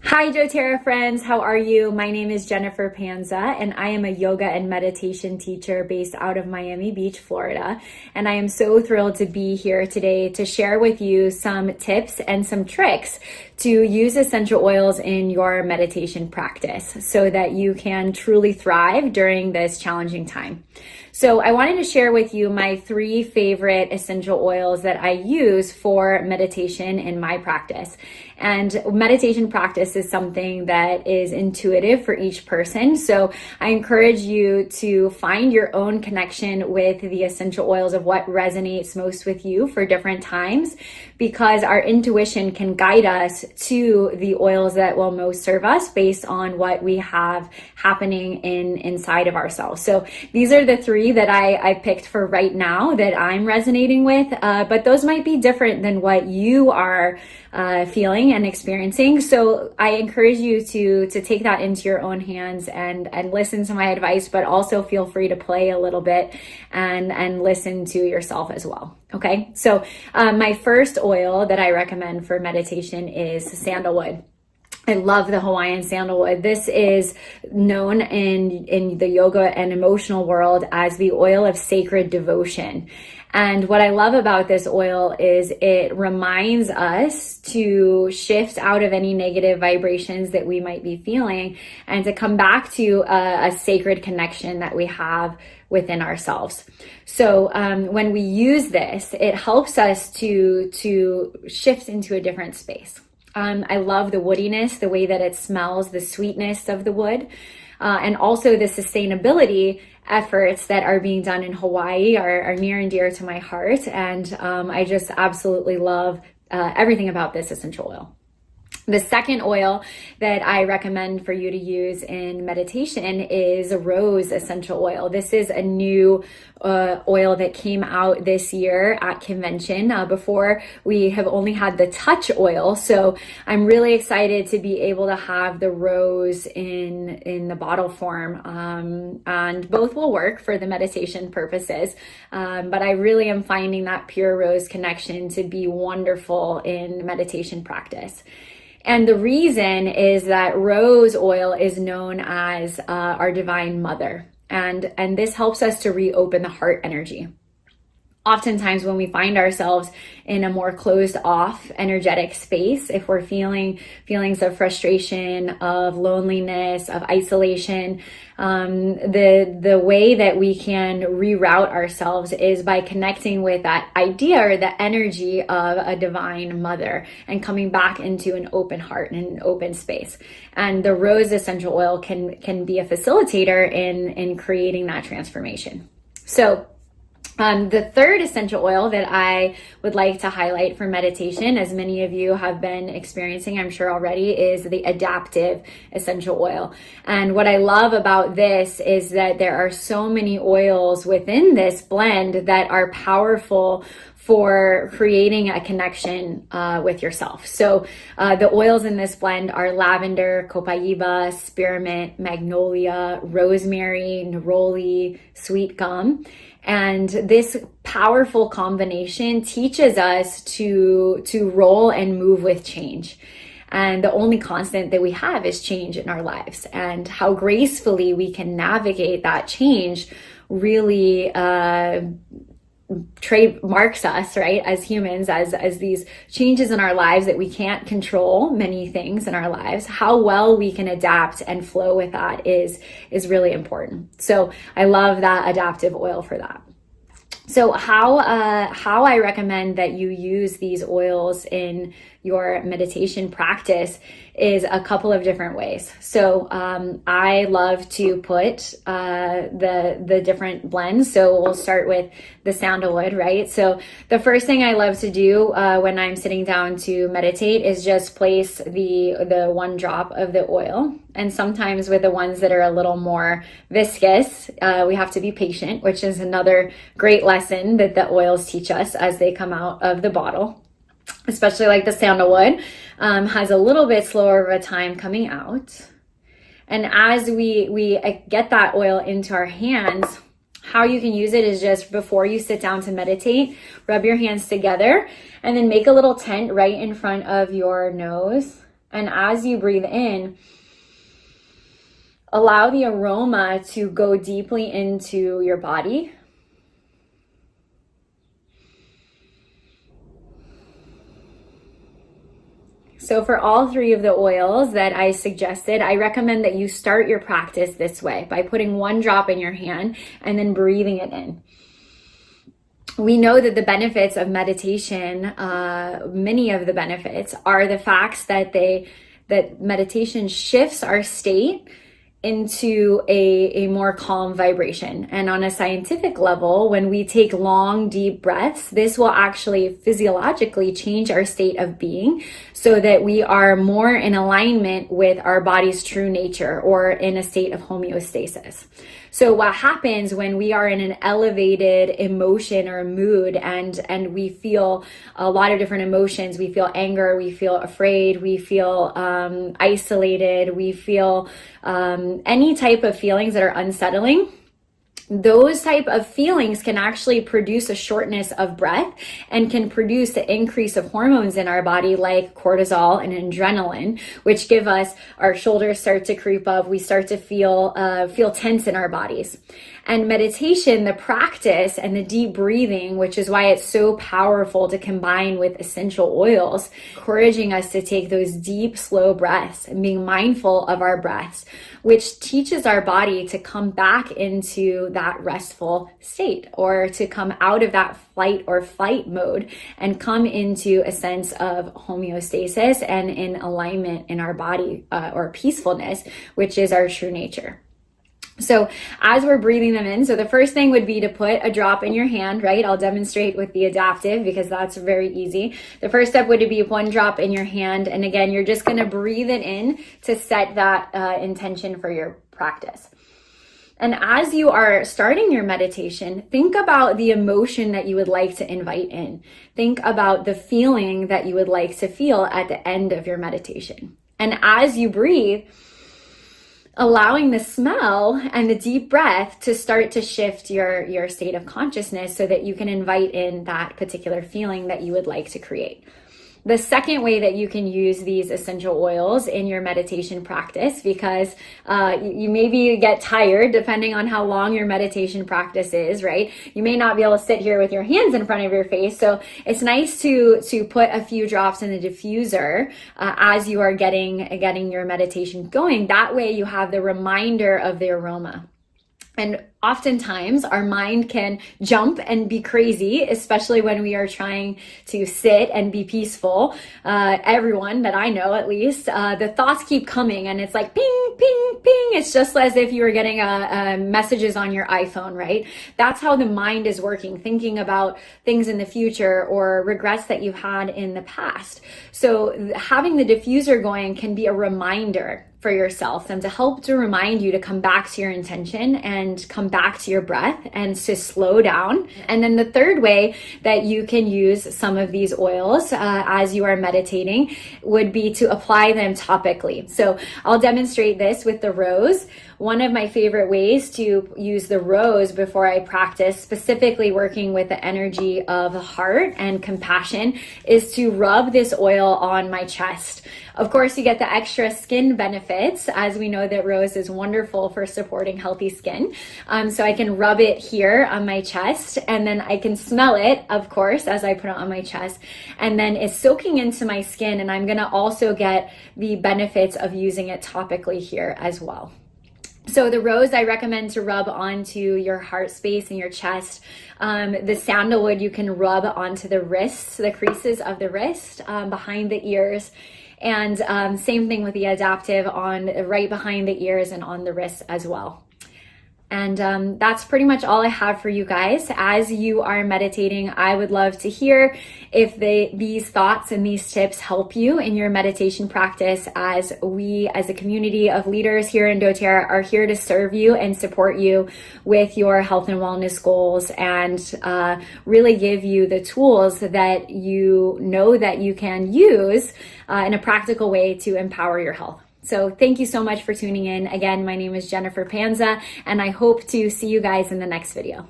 Hi doTERRA friends, how are you? My name is Jennifer Panza and I am a yoga and meditation teacher based out of Miami Beach, Florida. And I am so thrilled to be here today to share with you some tips and some tricks to use essential oils in your meditation practice so that you can truly thrive during this challenging time. So I wanted to share with you my 3 favorite essential oils that I use for meditation in my practice. And meditation practice is something that is intuitive for each person. So I encourage you to find your own connection with the essential oils of what resonates most with you for different times, because our intuition can guide us to the oils that will most serve us based on what we have happening inside of ourselves. So these are the 3 that I picked for right now that I'm resonating with, but those might be different than what you are feeling and experiencing. So I encourage you to take that into your own hands and listen to my advice, but also feel free to play a little bit and listen to yourself as well. Okay, so my first oil that I recommend for meditation is sandalwood. I love the Hawaiian sandalwood. This is known in the yoga and emotional world as the oil of sacred devotion. And what I love about this oil is it reminds us to shift out of any negative vibrations that we might be feeling and to come back to a sacred connection that we have within ourselves. So when we use this, it helps us to shift into a different space. I love the woodiness, the way that it smells, the sweetness of the wood, and also the sustainability efforts that are being done in Hawaii are near and dear to my heart. And I just absolutely love everything about this essential oil. The second oil that I recommend for you to use in meditation is rose essential oil. This is a new oil that came out this year at convention. Before, we have only had the touch oil. So I'm really excited to be able to have the rose in the bottle form. And both will work for the meditation purposes. But I really am finding that pure rose connection to be wonderful in meditation practice. And the reason is that rose oil is known as our divine mother. And this helps us to reopen the heart energy. Oftentimes when we find ourselves in a more closed off energetic space, if we're feeling feelings of frustration, of loneliness, of isolation, the way that we can reroute ourselves is by connecting with that idea or the energy of a divine mother and coming back into an open heart and an open space. And the rose essential oil can be a facilitator in creating that transformation. So the third essential oil that I would like to highlight for meditation, as many of you have been experiencing, I'm sure already, is the adaptive essential oil. And what I love about this is that there are so many oils within this blend that are powerful for creating a connection with yourself. So the oils in this blend are lavender, copaiba, spearmint, magnolia, rosemary, neroli, sweet gum. And this powerful combination teaches us to roll and move with change. And the only constant that we have is change in our lives. And how gracefully we can navigate that change really trademarks us, right, as humans, as these changes in our lives that we can't control many things in our lives. How well we can adapt and flow with that is really important. So I love that adaptive oil for that. So how I recommend that you use these oils in your meditation practice is a couple of different ways. So I love to put the different blends. So we'll start with the sandalwood, right? So the first thing I love to do when I'm sitting down to meditate is just place the 1 drop of the oil. And sometimes with the ones that are a little more viscous, we have to be patient, which is another great lesson that the oils teach us as they come out of the bottle. Especially like the sandalwood has a little bit slower of a time coming out. And as we get that oil into our hands, how you can use it is just before you sit down to meditate, rub your hands together and then make a little tent right in front of your nose And as you breathe in, allow the aroma to go deeply into your body. So for all three of the oils that I suggested, I recommend that you start your practice this way by putting one drop in your hand and then breathing it in. We know that the benefits of meditation, many of the benefits are the facts that meditation shifts our state into a more calm vibration. And on a scientific level, when we take long, deep breaths, this will actually physiologically change our state of being so that we are more in alignment with our body's true nature, or in a state of homeostasis. So what happens when we are in an elevated emotion or mood and we feel a lot of different emotions, we feel anger, we feel afraid, we feel isolated, we feel any type of feelings that are unsettling, those type of feelings can actually produce a shortness of breath and can produce the increase of hormones in our body like cortisol and adrenaline, which give us, our shoulders start to creep up, we start to feel tense in our bodies. And meditation, the practice and the deep breathing, which is why it's so powerful to combine with essential oils, encouraging us to take those deep, slow breaths and being mindful of our breaths, which teaches our body to come back into that restful state, or to come out of that flight or fight mode and come into a sense of homeostasis and in alignment in our body, or peacefulness, which is our true nature. So as we're breathing them in, so the first thing would be to put a drop in your hand, right? I'll demonstrate with the adaptive because that's very easy. The first step would be one drop in your hand. And again, you're just going to breathe it in to set that intention for your practice. And as you are starting your meditation, think about the emotion that you would like to invite in. Think about the feeling that you would like to feel at the end of your meditation. And as you breathe, allowing the smell and the deep breath to start to shift your state of consciousness so that you can invite in that particular feeling that you would like to create. The second way that you can use these essential oils in your meditation practice, because you maybe get tired depending on how long your meditation practice is, right? You may not be able to sit here with your hands in front of your face. So it's nice to put a few drops in the diffuser as you are getting your meditation going. That way you have the reminder of the aroma. And oftentimes our mind can jump and be crazy, especially when we are trying to sit and be peaceful. Everyone that I know, at least, the thoughts keep coming and it's like ping, ping, ping. It's just as if you were getting messages on your iPhone, right? That's how the mind is working, thinking about things in the future or regrets that you've had in the past. So having the diffuser going can be a reminder for yourself and to help to remind you to come back to your intention and come back to your breath and to slow down. And then the third way that you can use some of these oils as you are meditating would be to apply them topically. So I'll demonstrate this with the rose. One of my favorite ways to use the rose before I practice, specifically working with the energy of the heart and compassion, is to rub this oil on my chest. Of course, you get the extra skin benefits, as we know that rose is wonderful for supporting healthy skin. So I can rub it here on my chest, and then I can smell it, of course, as I put it on my chest. And then it's soaking into my skin, and I'm gonna also get the benefits of using it topically here as well. So the rose I recommend to rub onto your heart space and your chest. The sandalwood you can rub onto the wrists, the creases of the wrist, behind the ears. And same thing with the adaptive on right behind the ears and on the wrists as well. And that's pretty much all I have for you guys. As you are meditating, I would love to hear if these thoughts and these tips help you in your meditation practice, as we as a community of leaders here in doTERRA are here to serve you and support you with your health and wellness goals, and really give you the tools that you know that you can use in a practical way to empower your health. So thank you so much for tuning in. Again, my name is Jennifer Panza, and I hope to see you guys in the next video.